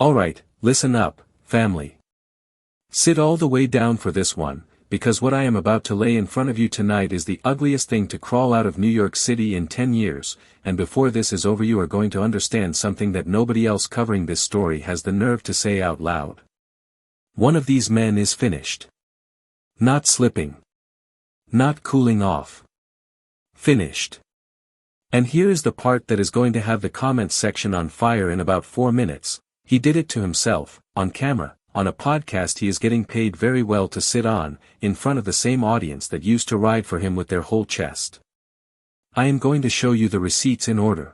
Alright, listen up, family. Sit all the way down for this one, because what I am about to lay in front of you tonight is the ugliest thing to crawl out of New York City in 10 years, and before this is over you are going to understand something that nobody else covering this story has the nerve to say out loud. One of these men is finished. Not slipping. Not cooling off. Finished. And here is the part that is going to have the comments section on fire in about 4 minutes. He did it to himself, on camera, on a podcast he is getting paid very well to sit on, in front of the same audience that used to ride for him with their whole chest. I am going to show you the receipts in order.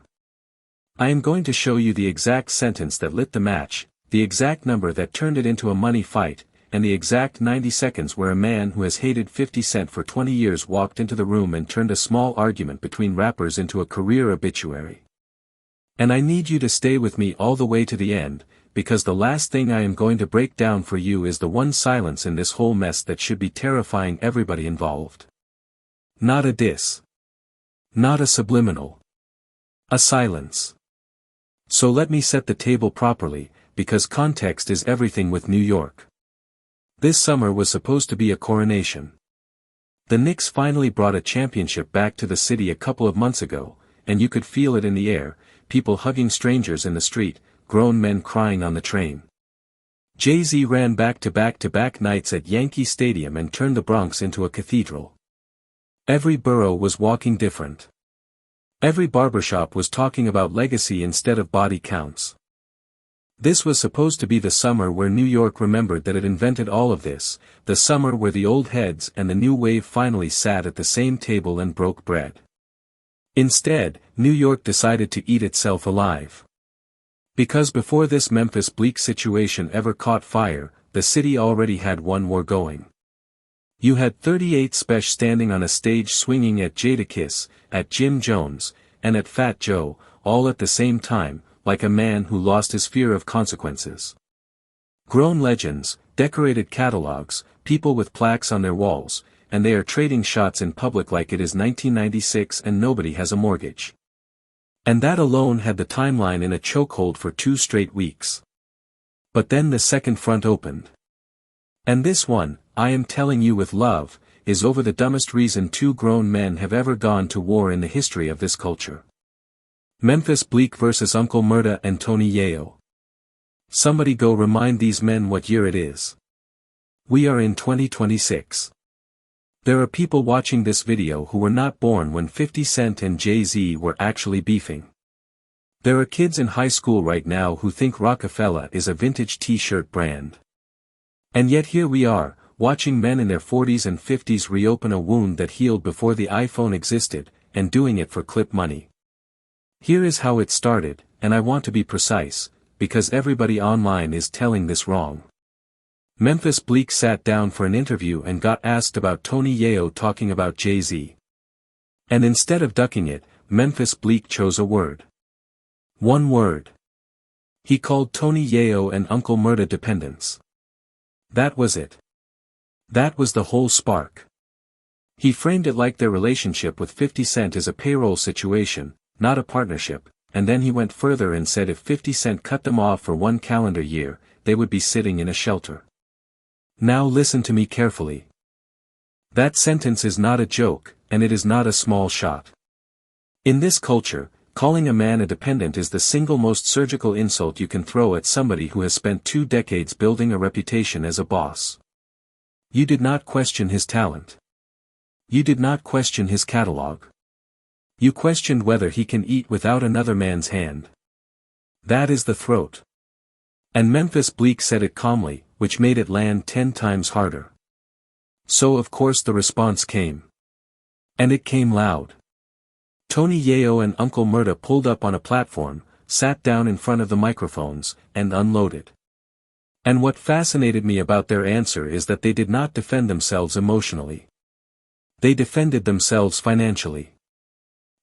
I am going to show you the exact sentence that lit the match, the exact number that turned it into a money fight, and the exact 90 seconds where a man who has hated 50 Cent for 20 years walked into the room and turned a small argument between rappers into a career obituary. And I need you to stay with me all the way to the end, because the last thing I am going to break down for you is the one silence in this whole mess that should be terrifying everybody involved. Not a diss. Not a subliminal. A silence. So let me set the table properly, because context is everything with New York. This summer was supposed to be a coronation. The Knicks finally brought a championship back to the city a couple of months ago, and you could feel it in the air, people hugging strangers in the street, grown men crying on the train. Jay-Z ran back-to-back nights at Yankee Stadium and turned the Bronx into a cathedral. Every borough was walking different. Every barbershop was talking about legacy instead of body counts. This was supposed to be the summer where New York remembered that it invented all of this, the summer where the old heads and the new wave finally sat at the same table and broke bread. Instead, New York decided to eat itself alive. Because before this Memphis Bleek situation ever caught fire, the city already had one war going. You had 38 Spesh standing on a stage swinging at Jadakiss, at Jim Jones, and at Fat Joe, all at the same time, like a man who lost his fear of consequences. Grown legends, decorated catalogs, people with plaques on their walls, and they are trading shots in public like it is 1996 and nobody has a mortgage. And that alone had the timeline in a chokehold for 2 straight weeks. But then the second front opened. And this one, I am telling you with love, is over the dumbest reason 2 grown men have ever gone to war in the history of this culture. Memphis Bleek versus Uncle Murda and Tony Yayo. Somebody go remind these men what year it is. We are in 2026. There are people watching this video who were not born when 50 Cent and Jay-Z were actually beefing. There are kids in high school right now who think Rockefeller is a vintage t-shirt brand. And yet here we are, watching men in their 40s and 50s reopen a wound that healed before the iPhone existed, and doing it for clip money. Here is how it started, and I want to be precise, because everybody online is telling this wrong. Memphis Bleek sat down for an interview and got asked about Tony Yayo talking about Jay-Z. And instead of ducking it, Memphis Bleek chose a word. One word. He called Tony Yayo and Uncle Murda dependents. That was it. That was the whole spark. He framed it like their relationship with 50 Cent is a payroll situation, not a partnership, and then he went further and said if 50 Cent cut them off for 1 calendar year, they would be sitting in a shelter. Now listen to me carefully. That sentence is not a joke, and it is not a small shot. In this culture, calling a man a dependent is the single most surgical insult you can throw at somebody who has spent 2 decades building a reputation as a boss. You did not question his talent. You did not question his catalog. You questioned whether he can eat without another man's hand. That is the throat. And Memphis Bleek said it calmly, which made it land 10 times harder. So of course the response came. And it came loud. Tony Yayo and Uncle Murda pulled up on a platform, sat down in front of the microphones, and unloaded. And what fascinated me about their answer is that they did not defend themselves emotionally. They defended themselves financially.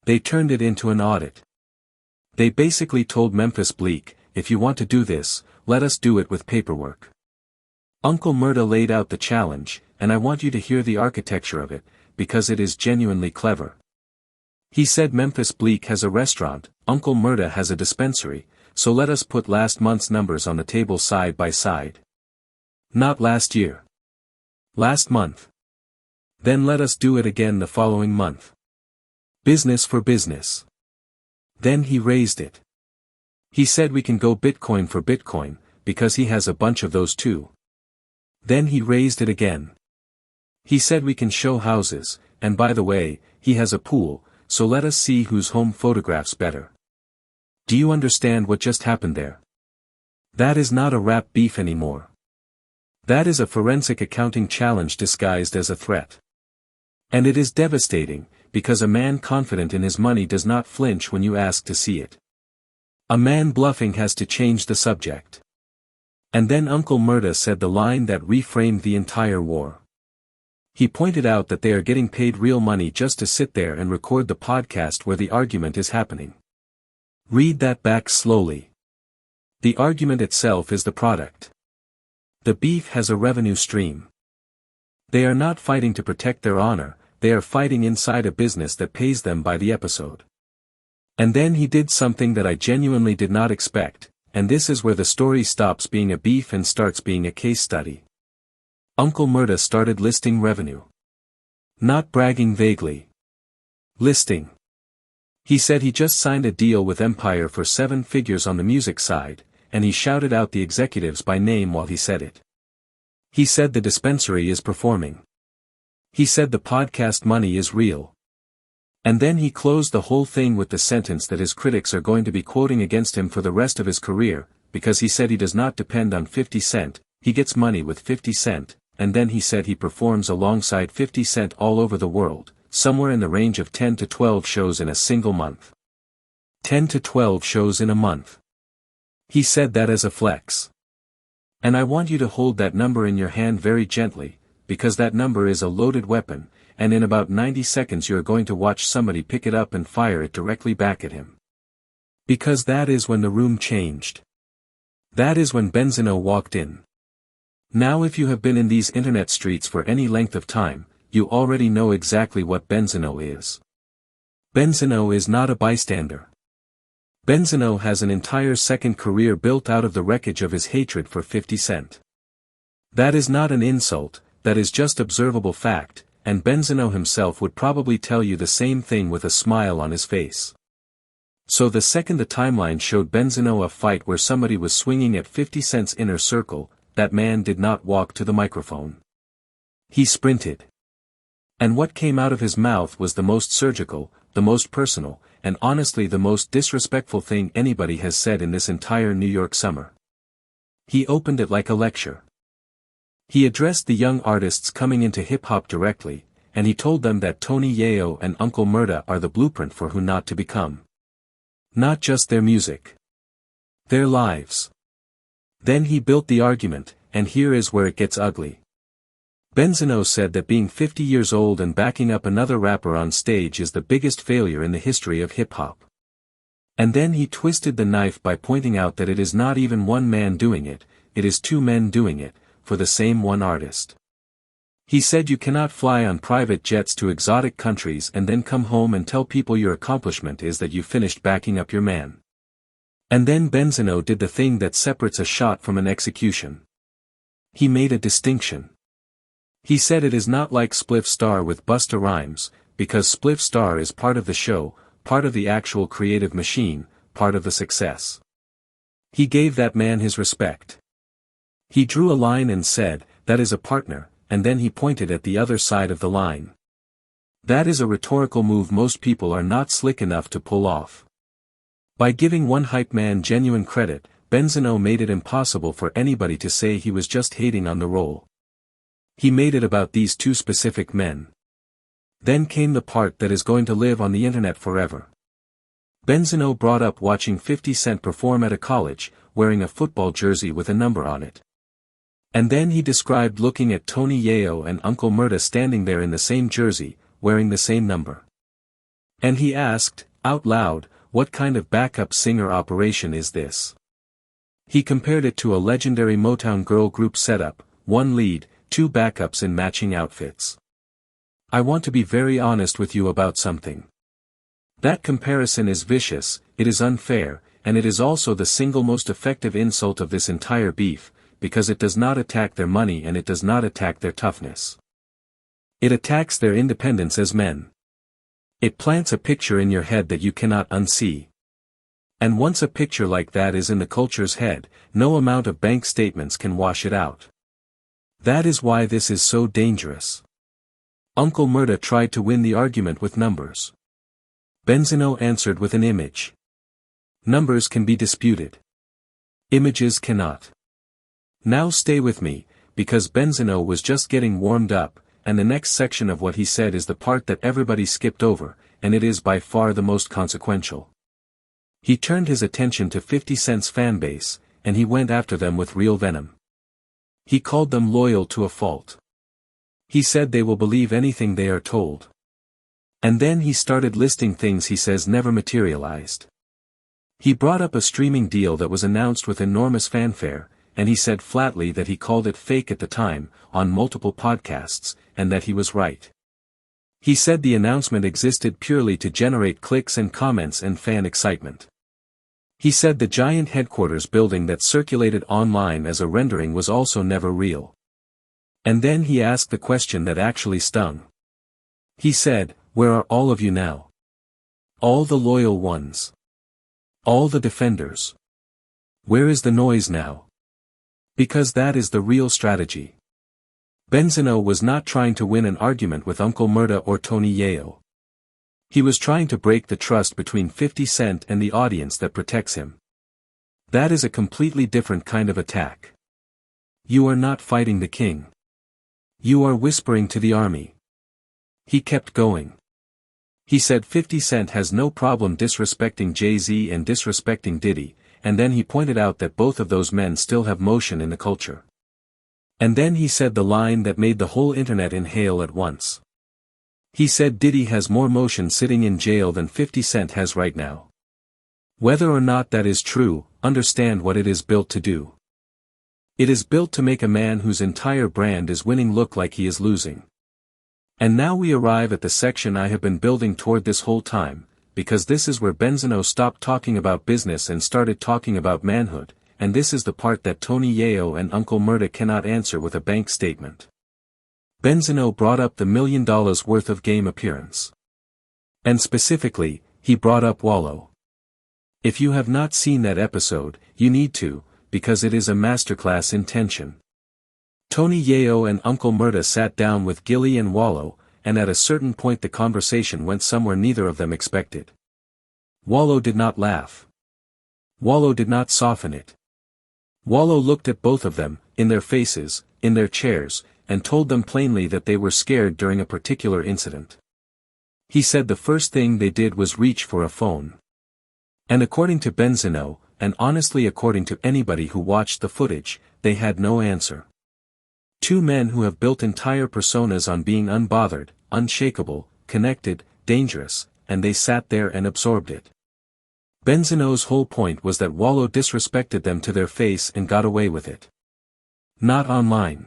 They turned it into an audit. They basically told Memphis Bleek, if you want to do this, let us do it with paperwork. Uncle Murda laid out the challenge, and I want you to hear the architecture of it, because it is genuinely clever. He said Memphis Bleek has a restaurant, Uncle Murda has a dispensary, so let us put last month's numbers on the table side by side. Not last year. Last month. Then let us do it again the following month. Business for business. Then he raised it. He said we can go Bitcoin for Bitcoin, because he has a bunch of those too. Then he raised it again. He said we can show houses, and by the way, he has a pool, so let us see whose home photographs better. Do you understand what just happened there? That is not a rap beef anymore. That is a forensic accounting challenge disguised as a threat. And it is devastating, because a man confident in his money does not flinch when you ask to see it. A man bluffing has to change the subject. And then Uncle Murda said the line that reframed the entire war. He pointed out that they are getting paid real money just to sit there and record the podcast where the argument is happening. Read that back slowly. The argument itself is the product. The beef has a revenue stream. They are not fighting to protect their honor, they are fighting inside a business that pays them by the episode. And then he did something that I genuinely did not expect, and this is where the story stops being a beef and starts being a case study. Uncle Murda started listing revenue. Not bragging vaguely. Listing. He said he just signed a deal with Empire for 7 figures on the music side, and he shouted out the executives by name while he said it. He said the dispensary is performing. He said the podcast money is real. And then he closed the whole thing with the sentence that his critics are going to be quoting against him for the rest of his career, because he said he does not depend on 50 Cent, he gets money with 50 Cent, and then he said he performs alongside 50 Cent all over the world, somewhere in the range of 10 to 12 shows in a single month. 10 to 12 shows in a month. He said that as a flex. And I want you to hold that number in your hand very gently, because that number is a loaded weapon, and in about 90 seconds you are going to watch somebody pick it up and fire it directly back at him. Because that is when the room changed. That is when Benzino walked in. Now if you have been in these internet streets for any length of time, you already know exactly what Benzino is. Benzino is not a bystander. Benzino has an entire second career built out of the wreckage of his hatred for 50 Cent. That is not an insult, that is just observable fact, and Benzino himself would probably tell you the same thing with a smile on his face. So the second the timeline showed Benzino a fight where somebody was swinging at 50 Cent's inner circle, that man did not walk to the microphone. He sprinted. And what came out of his mouth was the most surgical, the most personal, and honestly the most disrespectful thing anybody has said in this entire New York summer. He opened it like a lecture. He addressed the young artists coming into hip-hop directly, and he told them that Tony Yayo and Uncle Murda are the blueprint for who not to become. Not just their music. Their lives. Then he built the argument, and here is where it gets ugly. Benzino said that being 50 years old and backing up another rapper on stage is the biggest failure in the history of hip-hop. And then he twisted the knife by pointing out that it is not even one man doing it, it is 2 men doing it, for the same one artist. He said you cannot fly on private jets to exotic countries and then come home and tell people your accomplishment is that you finished backing up your man. And then Benzino did the thing that separates a shot from an execution. He made a distinction. He said it is not like Spliff Star with Busta Rhymes, because Spliff Star is part of the show, part of the actual creative machine, part of the success. He gave that man his respect. He drew a line and said, that is a partner, and then he pointed at the other side of the line. That is a rhetorical move most people are not slick enough to pull off. By giving one hype man genuine credit, Benzino made it impossible for anybody to say he was just hating on the role. He made it about these 2 specific men. Then came the part that is going to live on the internet forever. Benzino brought up watching 50 Cent perform at a college, wearing a football jersey with a number on it. And then he described looking at Tony Yayo and Uncle Murda standing there in the same jersey, wearing the same number. And he asked, out loud, what kind of backup singer operation is this? He compared it to a legendary Motown girl group setup, 1 lead, 2 backups in matching outfits. I want to be very honest with you about something. That comparison is vicious, it is unfair, and it is also the single most effective insult of this entire beef, because it does not attack their money and it does not attack their toughness. It attacks their independence as men. It plants a picture in your head that you cannot unsee. And once a picture like that is in the culture's head, no amount of bank statements can wash it out. That is why this is so dangerous. Uncle Murda tried to win the argument with numbers. Benzino answered with an image. Numbers can be disputed. Images cannot. Now stay with me, because Benzino was just getting warmed up, and the next section of what he said is the part that everybody skipped over, and it is by far the most consequential. He turned his attention to 50 Cent's fanbase, and he went after them with real venom. He called them loyal to a fault. He said they will believe anything they are told. And then he started listing things he says never materialized. He brought up a streaming deal that was announced with enormous fanfare, and he said flatly that he called it fake at the time, on multiple podcasts, and that he was right. He said the announcement existed purely to generate clicks and comments and fan excitement. He said the giant headquarters building that circulated online as a rendering was also never real. And then he asked the question that actually stung. He said, "Where are all of you now? All the loyal ones. All the defenders. Where is the noise now?" Because that is the real strategy. Benzino was not trying to win an argument with Uncle Murda or Tony Yayo. He was trying to break the trust between 50 Cent and the audience that protects him. That is a completely different kind of attack. You are not fighting the king. You are whispering to the army. He kept going. He said 50 Cent has no problem disrespecting Jay-Z and disrespecting Diddy, and then he pointed out that both of those men still have motion in the culture. And then he said the line that made the whole internet inhale at once. He said Diddy has more motion sitting in jail than 50 Cent has right now. Whether or not that is true, understand what it is built to do. It is built to make a man whose entire brand is winning look like he is losing. And now we arrive at the section I have been building toward this whole time, because this is where Benzino stopped talking about business and started talking about manhood, and this is the part that Tony Yayo and Uncle Murda cannot answer with a bank statement. Benzino brought up the $1 million worth of game appearance. And specifically, he brought up Wallo. If you have not seen that episode, you need to, because it is a masterclass in tension. Tony Yayo and Uncle Murda sat down with Gilly and Wallo, and at a certain point the conversation went somewhere neither of them expected. Wallo did not laugh. Wallo did not soften it. Wallo looked at both of them, in their faces, in their chairs, and told them plainly that they were scared during a particular incident. He said the first thing they did was reach for a phone. And according to Benzino, and honestly according to anybody who watched the footage, they had no answer. Two men who have built entire personas on being unbothered, unshakable, connected, dangerous, and they sat there and absorbed it. Benzino's whole point was that Wallo disrespected them to their face and got away with it. Not online.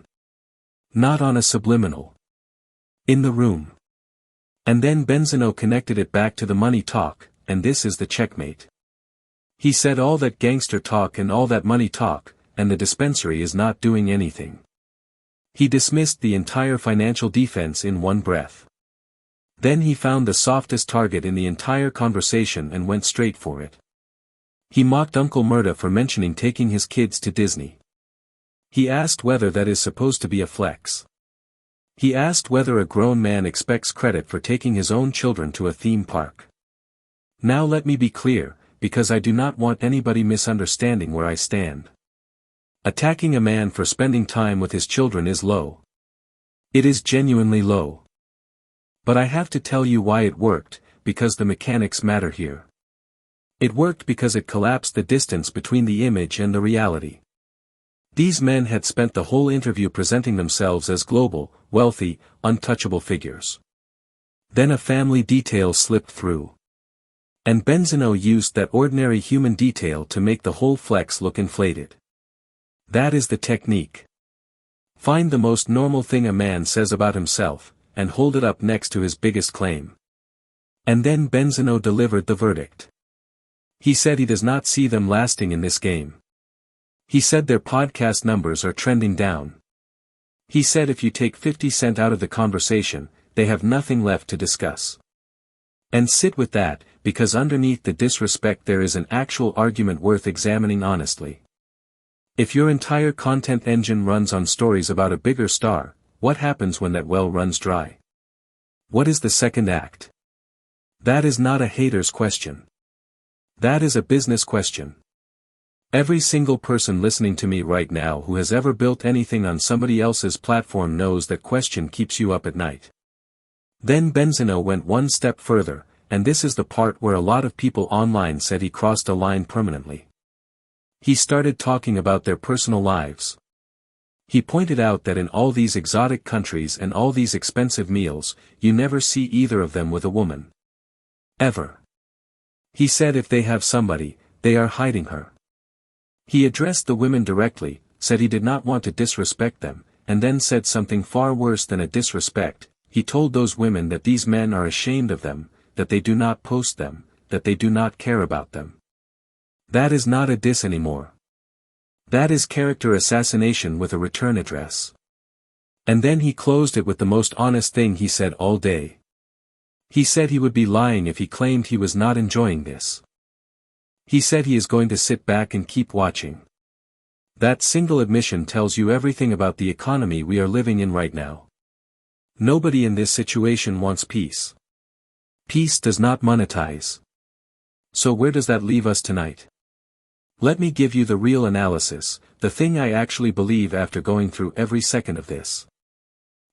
Not on a subliminal. In the room. And then Benzino connected it back to the money talk, and this is the checkmate. He said all that gangster talk and all that money talk, and the dispensary is not doing anything. He dismissed the entire financial defense in one breath. Then he found the softest target in the entire conversation and went straight for it. He mocked Uncle Murda for mentioning taking his kids to Disney. He asked whether that is supposed to be a flex. He asked whether a grown man expects credit for taking his own children to a theme park. Now let me be clear, because I do not want anybody misunderstanding where I stand. Attacking a man for spending time with his children is low. It is genuinely low. But I have to tell you why it worked, because the mechanics matter here. It worked because it collapsed the distance between the image and the reality. These men had spent the whole interview presenting themselves as global, wealthy, untouchable figures. Then a family detail slipped through. And Benzino used that ordinary human detail to make the whole flex look inflated. That is the technique. Find the most normal thing a man says about himself, and hold it up next to his biggest claim. And then Benzino delivered the verdict. He said he does not see them lasting in this game. He said their podcast numbers are trending down. He said if you take 50 Cent out of the conversation, they have nothing left to discuss. And sit with that, because underneath the disrespect there is an actual argument worth examining honestly. If your entire content engine runs on stories about a bigger star, what happens when that well runs dry? What is the second act? That is not a hater's question. That is a business question. Every single person listening to me right now who has ever built anything on somebody else's platform knows that question keeps you up at night. Then Benzino went one step further, and this is the part where a lot of people online said he crossed a line permanently. He started talking about their personal lives. He pointed out that in all these exotic countries and all these expensive meals, you never see either of them with a woman. Ever. He said if they have somebody, they are hiding her. He addressed the women directly, said he did not want to disrespect them, and then said something far worse than a disrespect. He told those women that these men are ashamed of them, that they do not post them, that they do not care about them. That is not a diss anymore. That is character assassination with a return address. And then he closed it with the most honest thing he said all day. He said he would be lying if he claimed he was not enjoying this. He said he is going to sit back and keep watching. That single admission tells you everything about the economy we are living in right now. Nobody in this situation wants peace. Peace does not monetize. So where does that leave us tonight? Let me give you the real analysis, the thing I actually believe after going through every second of this.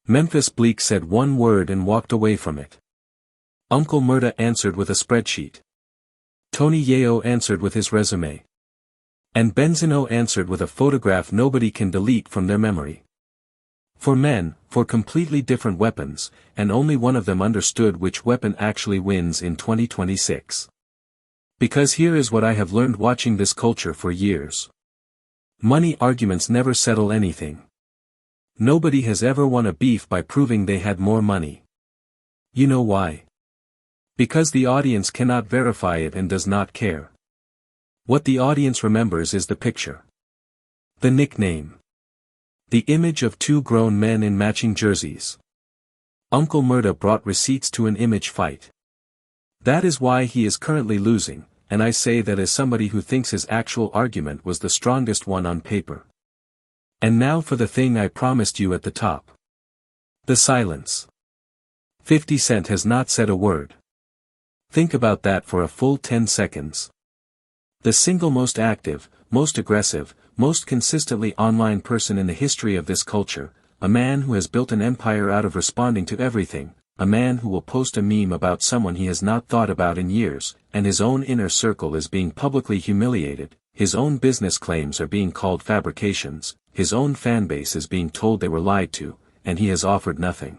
Memphis Bleek said one word and walked away from it. Uncle Murda answered with a spreadsheet. Yayo answered with his resume. And Benzino answered with a photograph nobody can delete from their memory. For men, for completely different weapons, and only one of them understood which weapon actually wins in 2026. Because here is what I have learned watching this culture for years. Money arguments never settle anything. Nobody has ever won a beef by proving they had more money. You know why? Because the audience cannot verify it and does not care. What the audience remembers is the picture. The nickname. The image of two grown men in matching jerseys. Uncle Murda brought receipts to an image fight. That is why he is currently losing, and I say that as somebody who thinks his actual argument was the strongest one on paper. And now for the thing I promised you at the top. The silence. 50 Cent has not said a word. Think about that for a full 10 seconds. The single most active, most aggressive, most consistently online person in the history of this culture, a man who has built an empire out of responding to everything, a man who will post a meme about someone he has not thought about in years, and his own inner circle is being publicly humiliated, his own business claims are being called fabrications, his own fanbase is being told they were lied to, and he has offered nothing.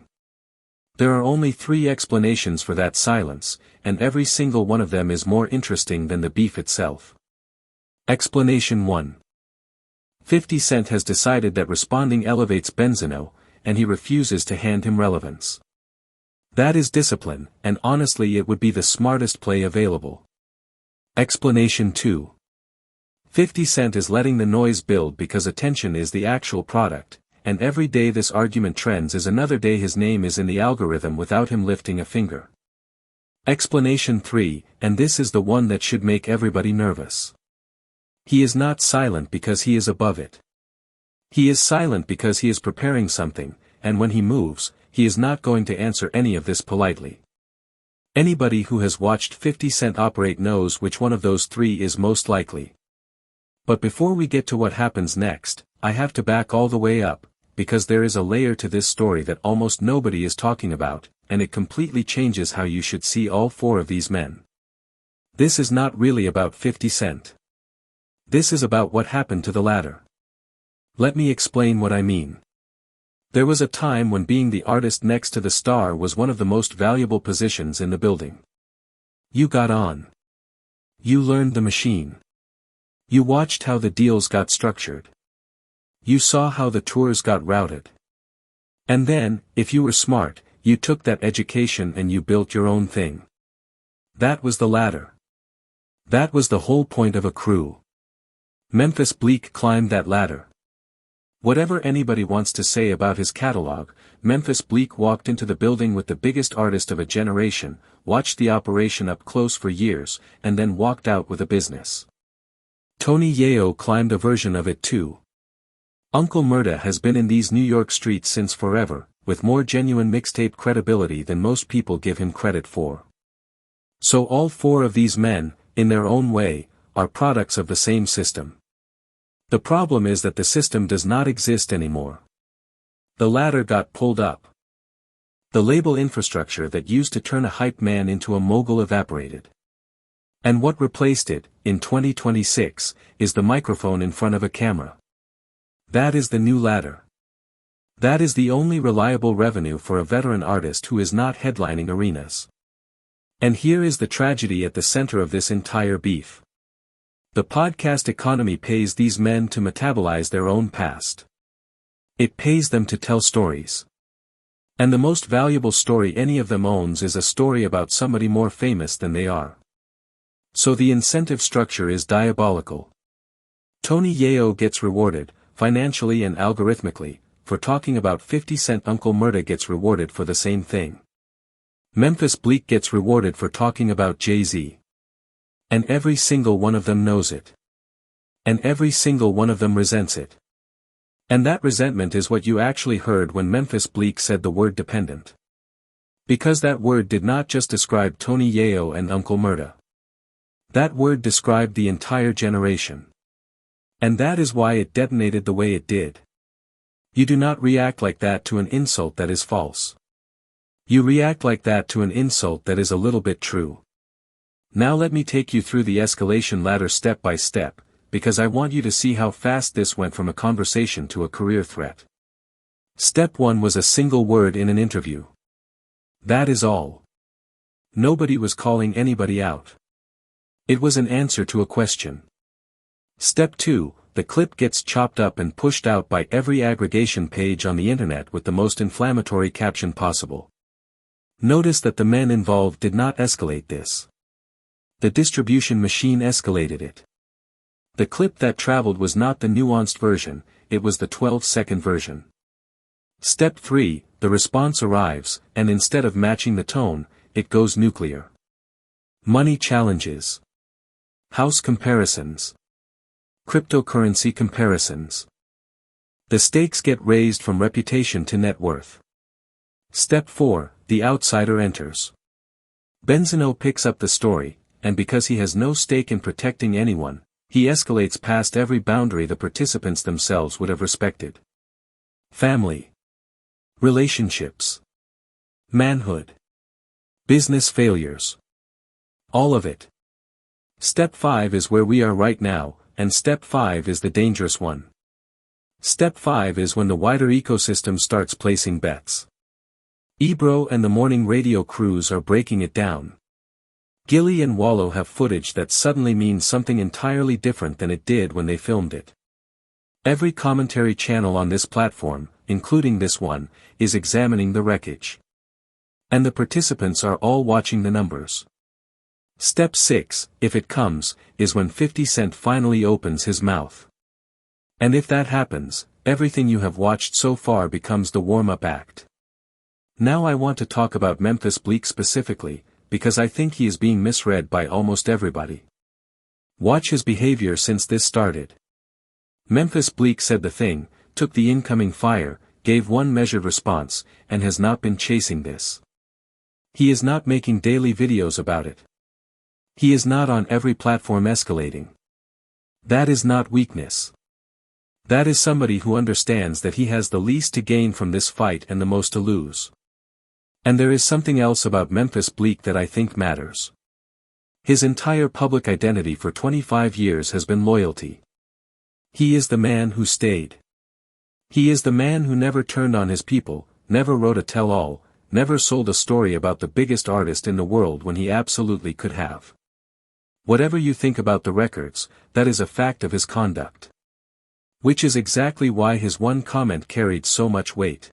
There are only 3 explanations for that silence, and every single one of them is more interesting than the beef itself. Explanation 1. 50 Cent has decided that responding elevates Benzino, and he refuses to hand him relevance. That is discipline, and honestly it would be the smartest play available. Explanation 2. 50 Cent is letting the noise build because attention is the actual product, and every day this argument trends is another day his name is in the algorithm without him lifting a finger. Explanation 3, and this is the one that should make everybody nervous. He is not silent because he is above it. He is silent because he is preparing something, and when he moves, he is not going to answer any of this politely. Anybody who has watched 50 Cent operate knows which one of those 3 is most likely. But before we get to what happens next, I have to back all the way up, because there is a layer to this story that almost nobody is talking about, and it completely changes how you should see all 4 of these men. This is not really about 50 Cent. This is about what happened to the latter. Let me explain what I mean. There was a time when being the artist next to the star was one of the most valuable positions in the building. You got on. You learned the machine. You watched how the deals got structured. You saw how the tours got routed. And then, if you were smart, you took that education and you built your own thing. That was the ladder. That was the whole point of a crew. Memphis Bleek climbed that ladder. Whatever anybody wants to say about his catalog, Memphis Bleek walked into the building with the biggest artist of a generation, watched the operation up close for years, and then walked out with a business. Tony Yayo climbed a version of it too. Uncle Murda has been in these New York streets since forever, with more genuine mixtape credibility than most people give him credit for. So all four of these men, in their own way, are products of the same system. The problem is that the system does not exist anymore. The ladder got pulled up. The label infrastructure that used to turn a hype man into a mogul evaporated. And what replaced it, in 2026, is the microphone in front of a camera. That is the new ladder. That is the only reliable revenue for a veteran artist who is not headlining arenas. And here is the tragedy at the center of this entire beef. The podcast economy pays these men to metabolize their own past. It pays them to tell stories. And the most valuable story any of them owns is a story about somebody more famous than they are. So the incentive structure is diabolical. Tony Yayo gets rewarded, financially and algorithmically, for talking about 50 Cent. Uncle Murda gets rewarded for the same thing. Memphis Bleek gets rewarded for talking about Jay-Z. And every single one of them knows it. And every single one of them resents it. And that resentment is what you actually heard when Memphis Bleek said the word dependent. Because that word did not just describe Tony Yayo and Uncle Murda. That word described the entire generation. And that is why it detonated the way it did. You do not react like that to an insult that is false. You react like that to an insult that is a little bit true. Now let me take you through the escalation ladder step by step, because I want you to see how fast this went from a conversation to a career threat. Step 1 was a single word in an interview. That is all. Nobody was calling anybody out. It was an answer to a question. Step 2, the clip gets chopped up and pushed out by every aggregation page on the internet with the most inflammatory caption possible. Notice that the men involved did not escalate this. The distribution machine escalated it. The clip that traveled was not the nuanced version, it was the 12-second version. Step 3, the response arrives, and instead of matching the tone, it goes nuclear. Money challenges. House comparisons. Cryptocurrency comparisons. The stakes get raised from reputation to net worth. Step 4, the outsider enters. Benzino picks up the story, and because he has no stake in protecting anyone, he escalates past every boundary the participants themselves would have respected. Family. Relationships. Manhood. Business failures. All of it. Step 5 is where we are right now, and step 5 is the dangerous one. Step 5 is when the wider ecosystem starts placing bets. Ebro and the morning radio crews are breaking it down. Gilly and Wallo have footage that suddenly means something entirely different than it did when they filmed it. Every commentary channel on this platform, including this one, is examining the wreckage. And the participants are all watching the numbers. Step 6, if it comes, is when 50 Cent finally opens his mouth. And if that happens, everything you have watched so far becomes the warm-up act. Now I want to talk about Memphis Bleek specifically, because I think he is being misread by almost everybody. Watch his behavior since this started. Memphis Bleek said the thing, took the incoming fire, gave one measured response, and has not been chasing this. He is not making daily videos about it. He is not on every platform escalating. That is not weakness. That is somebody who understands that he has the least to gain from this fight and the most to lose. And there is something else about Memphis Bleek that I think matters. His entire public identity for 25 years has been loyalty. He is the man who stayed. He is the man who never turned on his people, never wrote a tell-all, never sold a story about the biggest artist in the world when he absolutely could have. Whatever you think about the records, that is a fact of his conduct. Which is exactly why his one comment carried so much weight.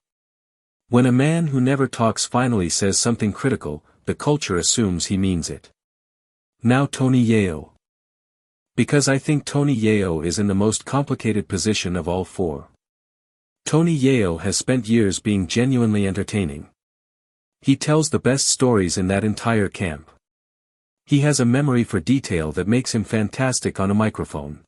When a man who never talks finally says something critical, the culture assumes he means it. Now Tony Yayo. Because I think Tony Yayo is in the most complicated position of all four. Tony Yayo has spent years being genuinely entertaining. He tells the best stories in that entire camp. He has a memory for detail that makes him fantastic on a microphone.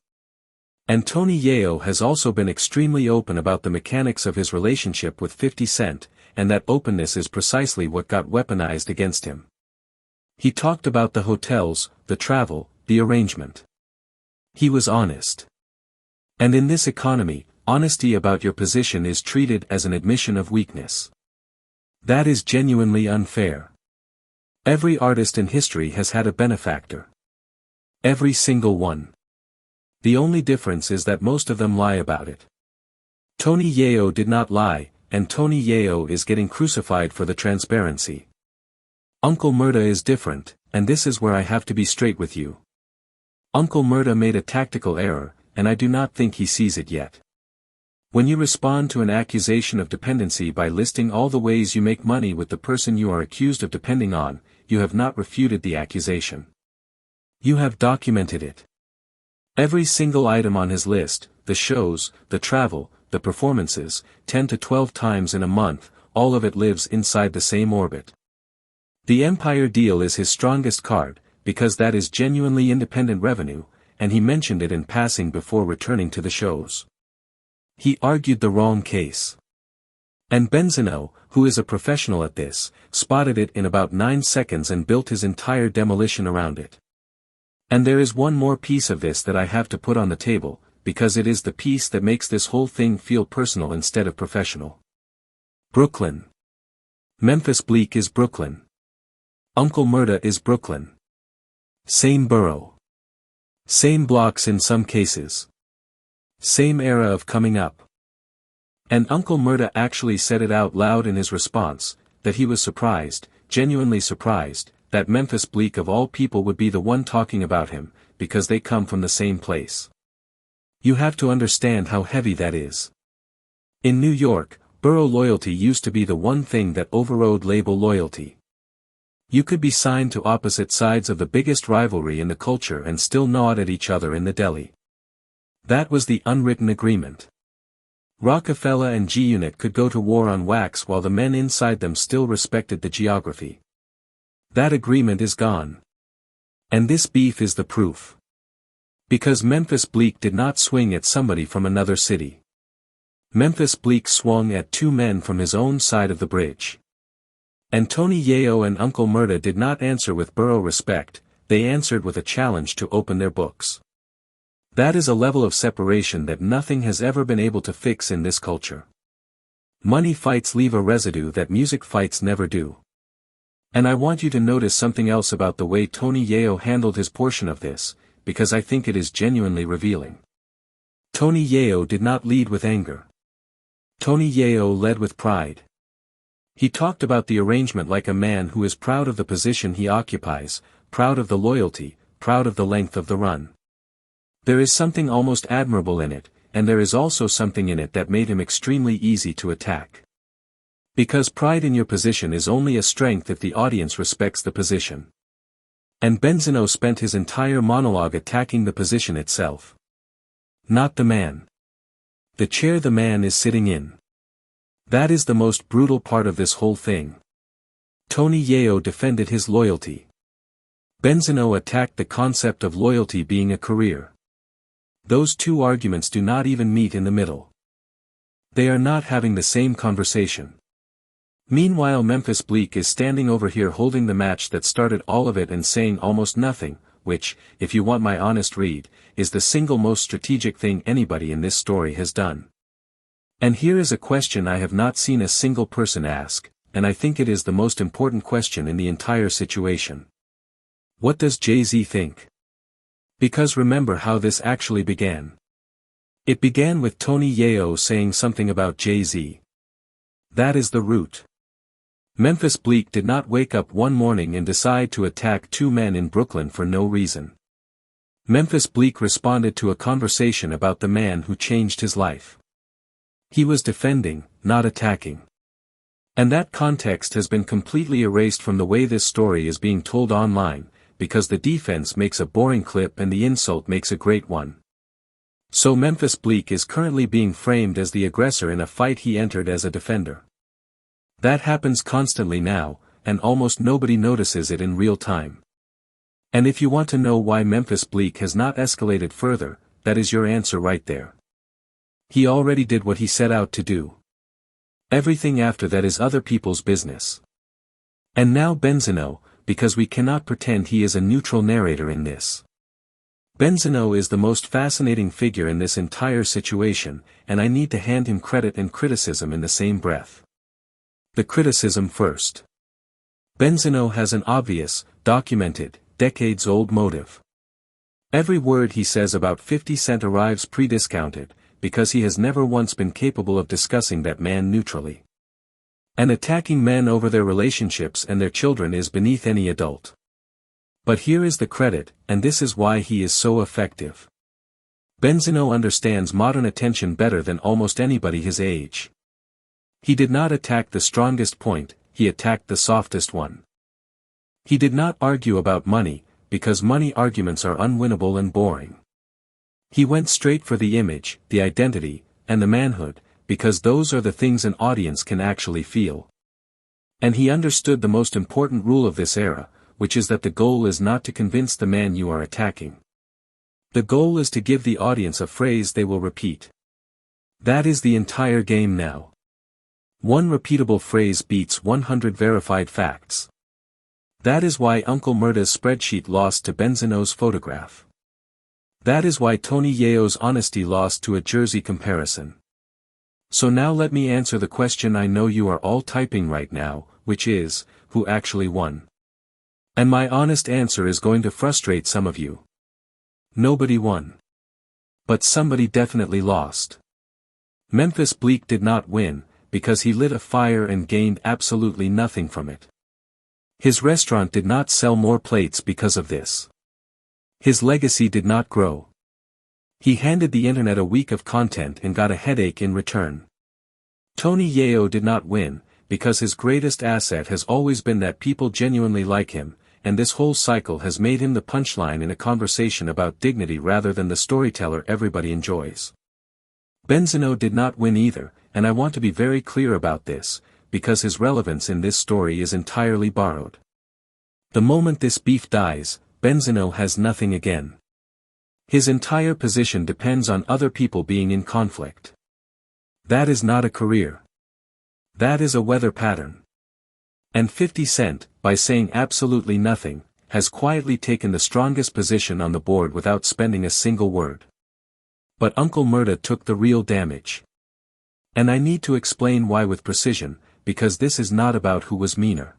And Tony Yayo has also been extremely open about the mechanics of his relationship with 50 Cent, and that openness is precisely what got weaponized against him. He talked about the hotels, the travel, the arrangement. He was honest. And in this economy, honesty about your position is treated as an admission of weakness. That is genuinely unfair. Every artist in history has had a benefactor. Every single one. The only difference is that most of them lie about it. Tony Yayo did not lie, and Tony Yayo is getting crucified for the transparency. Uncle Murda is different, and this is where I have to be straight with you. Uncle Murda made a tactical error, and I do not think he sees it yet. When you respond to an accusation of dependency by listing all the ways you make money with the person you are accused of depending on, you have not refuted the accusation. You have documented it. Every single item on his list, the shows, the travel, the performances, 10 to 12 times in a month, all of it lives inside the same orbit. The Empire deal is his strongest card, because that is genuinely independent revenue, and he mentioned it in passing before returning to the shows. He argued the wrong case. And Benzino, who is a professional at this, spotted it in about 9 seconds and built his entire demolition around it. And there is one more piece of this that I have to put on the table, because it is the piece that makes this whole thing feel personal instead of professional. Brooklyn. Memphis Bleek is Brooklyn. Uncle Murda is Brooklyn. Same borough. Same blocks in some cases. Same era of coming up. And Uncle Murda actually said it out loud in his response, that he was surprised, genuinely surprised, that Memphis Bleek of all people would be the one talking about him, because they come from the same place. You have to understand how heavy that is. In New York, borough loyalty used to be the one thing that overrode label loyalty. You could be signed to opposite sides of the biggest rivalry in the culture and still nod at each other in the deli. That was the unwritten agreement. Rockefeller and G-Unit could go to war on wax while the men inside them still respected the geography. That agreement is gone. And this beef is the proof. Because Memphis Bleek did not swing at somebody from another city. Memphis Bleek swung at 2 men from his own side of the bridge. And Tony Yayo and Uncle Murda did not answer with borough respect, they answered with a challenge to open their books. That is a level of separation that nothing has ever been able to fix in this culture. Money fights leave a residue that music fights never do. And I want you to notice something else about the way Tony Yayo handled his portion of this, because I think it is genuinely revealing. Tony Yayo did not lead with anger. Tony Yayo led with pride. He talked about the arrangement like a man who is proud of the position he occupies, proud of the loyalty, proud of the length of the run. There is something almost admirable in it, and there is also something in it that made him extremely easy to attack. Because pride in your position is only a strength if the audience respects the position. And Benzino spent his entire monologue attacking the position itself. Not the man. The chair the man is sitting in. That is the most brutal part of this whole thing. Tony Yayo defended his loyalty. Benzino attacked the concept of loyalty being a career. Those two arguments do not even meet in the middle. They are not having the same conversation. Meanwhile Memphis Bleek is standing over here holding the match that started all of it and saying almost nothing, which, if you want my honest read, is the single most strategic thing anybody in this story has done. And here is a question I have not seen a single person ask, and I think it is the most important question in the entire situation. What does Jay-Z think? Because remember how this actually began. It began with Tony Yayo saying something about Jay-Z. That is the root. Memphis Bleek did not wake up one morning and decide to attack 2 men in Brooklyn for no reason. Memphis Bleek responded to a conversation about the man who changed his life. He was defending, not attacking. And that context has been completely erased from the way this story is being told online, because the defense makes a boring clip and the insult makes a great one. So Memphis Bleek is currently being framed as the aggressor in a fight he entered as a defender. That happens constantly now, and almost nobody notices it in real time. And if you want to know why Memphis Bleek has not escalated further, that is your answer right there. He already did what he set out to do. Everything after that is other people's business. And now Benzino, because we cannot pretend he is a neutral narrator in this. Benzino is the most fascinating figure in this entire situation, and I need to hand him credit and criticism in the same breath. The criticism first. Benzino has an obvious, documented, decades-old motive. Every word he says about 50 Cent arrives pre-discounted, because he has never once been capable of discussing that man neutrally. And attacking men over their relationships and their children is beneath any adult. But here is the credit, and this is why he is so effective. Benzino understands modern attention better than almost anybody his age. He did not attack the strongest point, he attacked the softest one. He did not argue about money, because money arguments are unwinnable and boring. He went straight for the image, the identity, and the manhood, because those are the things an audience can actually feel. And he understood the most important rule of this era, which is that the goal is not to convince the man you are attacking. The goal is to give the audience a phrase they will repeat. That is the entire game now. One repeatable phrase beats 100 verified facts. That is why Uncle Murda's spreadsheet lost to Benzino's photograph. That is why Tony Yayo's honesty lost to a jersey comparison. So now let me answer the question I know you are all typing right now, which is, who actually won? And my honest answer is going to frustrate some of you. Nobody won. But somebody definitely lost. Memphis Bleek did not win, because he lit a fire and gained absolutely nothing from it. His restaurant did not sell more plates because of this. His legacy did not grow. He handed the internet a week of content and got a headache in return. Tony Yayo did not win, because his greatest asset has always been that people genuinely like him, and this whole cycle has made him the punchline in a conversation about dignity rather than the storyteller everybody enjoys. Benzino did not win either, and I want to be very clear about this, because his relevance in this story is entirely borrowed. The moment this beef dies, Benzino has nothing again. His entire position depends on other people being in conflict. That is not a career. That is a weather pattern. And 50 Cent, by saying absolutely nothing, has quietly taken the strongest position on the board without spending a single word. But Uncle Murda took the real damage. And I need to explain why with precision, because this is not about who was meaner.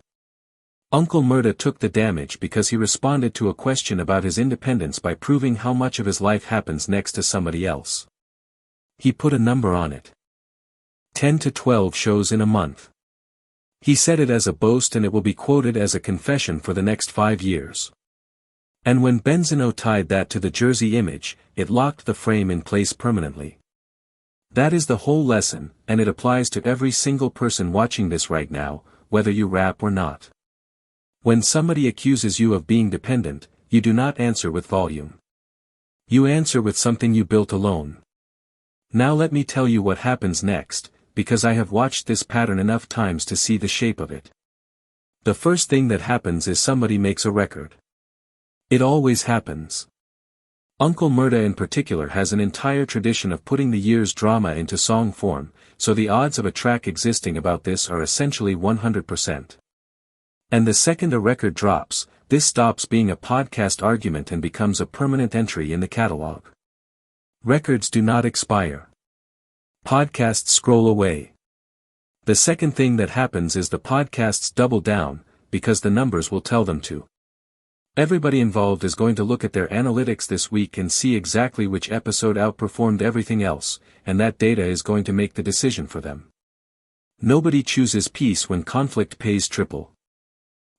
Uncle Murda took the damage because he responded to a question about his independence by proving how much of his life happens next to somebody else. He put a number on it. 10 to 12 shows in a month. He said it as a boast and it will be quoted as a confession for the next 5 years. And when Benzino tied that to the jersey image, it locked the frame in place permanently. That is the whole lesson, and it applies to every single person watching this right now, whether you rap or not. When somebody accuses you of being dependent, you do not answer with volume. You answer with something you built alone. Now let me tell you what happens next, because I have watched this pattern enough times to see the shape of it. The first thing that happens is somebody makes a record. It always happens. Uncle Murda in particular has an entire tradition of putting the year's drama into song form, so the odds of a track existing about this are essentially 100%. And the second a record drops, this stops being a podcast argument and becomes a permanent entry in the catalog. Records do not expire. Podcasts scroll away. The second thing that happens is the podcasts double down, because the numbers will tell them to. Everybody involved is going to look at their analytics this week and see exactly which episode outperformed everything else, and that data is going to make the decision for them. Nobody chooses peace when conflict pays triple.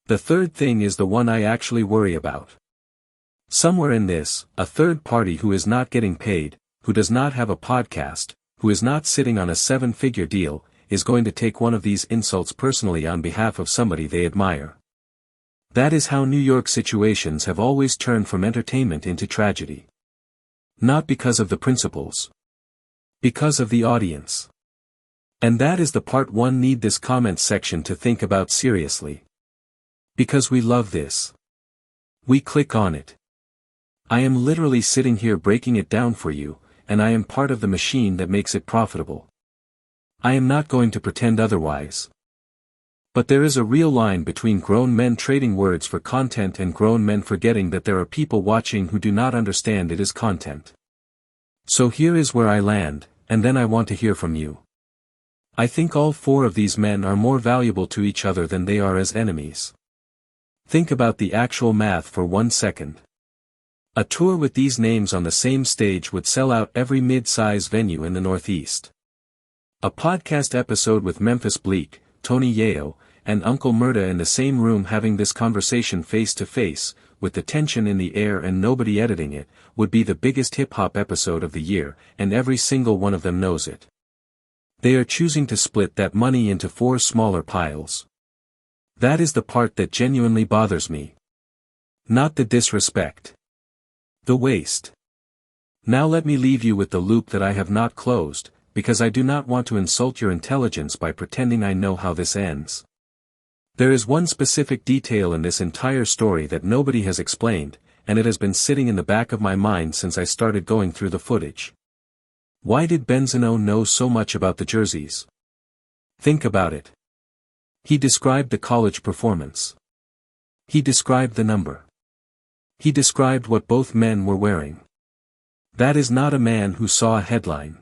The third thing is the one I actually worry about. Somewhere in this, a third party who is not getting paid, who does not have a podcast, who is not sitting on a 7-figure deal, is going to take one of these insults personally on behalf of somebody they admire. That is how New York situations have always turned from entertainment into tragedy. Not because of the principals. Because of the audience. And that is the part one need this comment section to think about seriously. Because we love this. We click on it. I am literally sitting here breaking it down for you, and I am part of the machine that makes it profitable. I am not going to pretend otherwise. But there is a real line between grown men trading words for content and grown men forgetting that there are people watching who do not understand it is content. So here is where I land, and then I want to hear from you. I think all four of these men are more valuable to each other than they are as enemies. Think about the actual math for 1 second. A tour with these names on the same stage would sell out every mid-size venue in the Northeast. A podcast episode with Memphis Bleek, Tony Yayo, and Uncle Murda in the same room having this conversation face to face, with the tension in the air and nobody editing it, would be the biggest hip-hop episode of the year, and every single one of them knows it. They are choosing to split that money into 4 smaller piles. That is the part that genuinely bothers me. Not the disrespect. The waste. Now let me leave you with the loop that I have not closed, because I do not want to insult your intelligence by pretending I know how this ends. There is one specific detail in this entire story that nobody has explained, and it has been sitting in the back of my mind since I started going through the footage. Why did Benzino know so much about the jerseys? Think about it. He described the college performance. He described the number. He described what both men were wearing. That is not a man who saw a headline.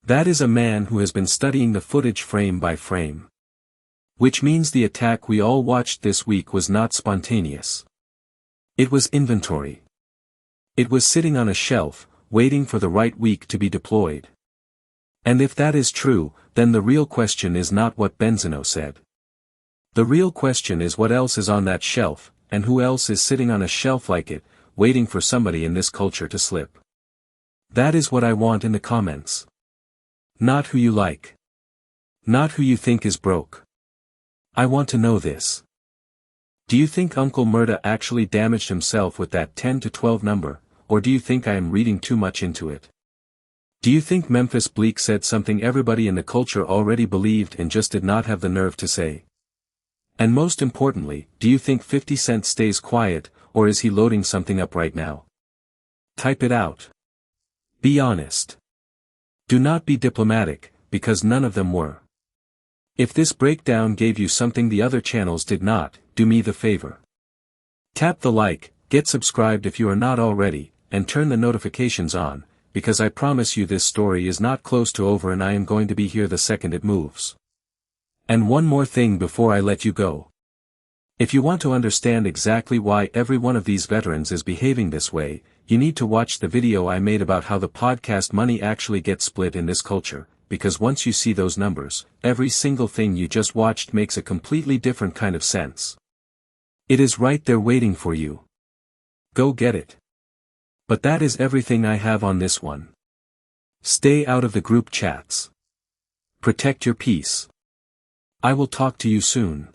That is a man who has been studying the footage frame by frame. Which means the attack we all watched this week was not spontaneous. It was inventory. It was sitting on a shelf, waiting for the right week to be deployed. And if that is true, then the real question is not what Benzino said. The real question is what else is on that shelf, and who else is sitting on a shelf like it, waiting for somebody in this culture to slip. That is what I want in the comments. Not who you like. Not who you think is broke. I want to know this. Do you think Uncle Murda actually damaged himself with that 10 to 12 number, or do you think I am reading too much into it? Do you think Memphis Bleek said something everybody in the culture already believed and just did not have the nerve to say? And most importantly, do you think 50 Cent stays quiet, or is he loading something up right now? Type it out. Be honest. Do not be diplomatic, because none of them were. If this breakdown gave you something the other channels did not, do me the favor. Tap the like, get subscribed if you are not already, and turn the notifications on, because I promise you this story is not close to over and I am going to be here the second it moves. And one more thing before I let you go. If you want to understand exactly why every one of these veterans is behaving this way, you need to watch the video I made about how the podcast money actually gets split in this culture, because once you see those numbers, every single thing you just watched makes a completely different kind of sense. It is right there waiting for you. Go get it. But that is everything I have on this one. Stay out of the group chats. Protect your peace. I will talk to you soon.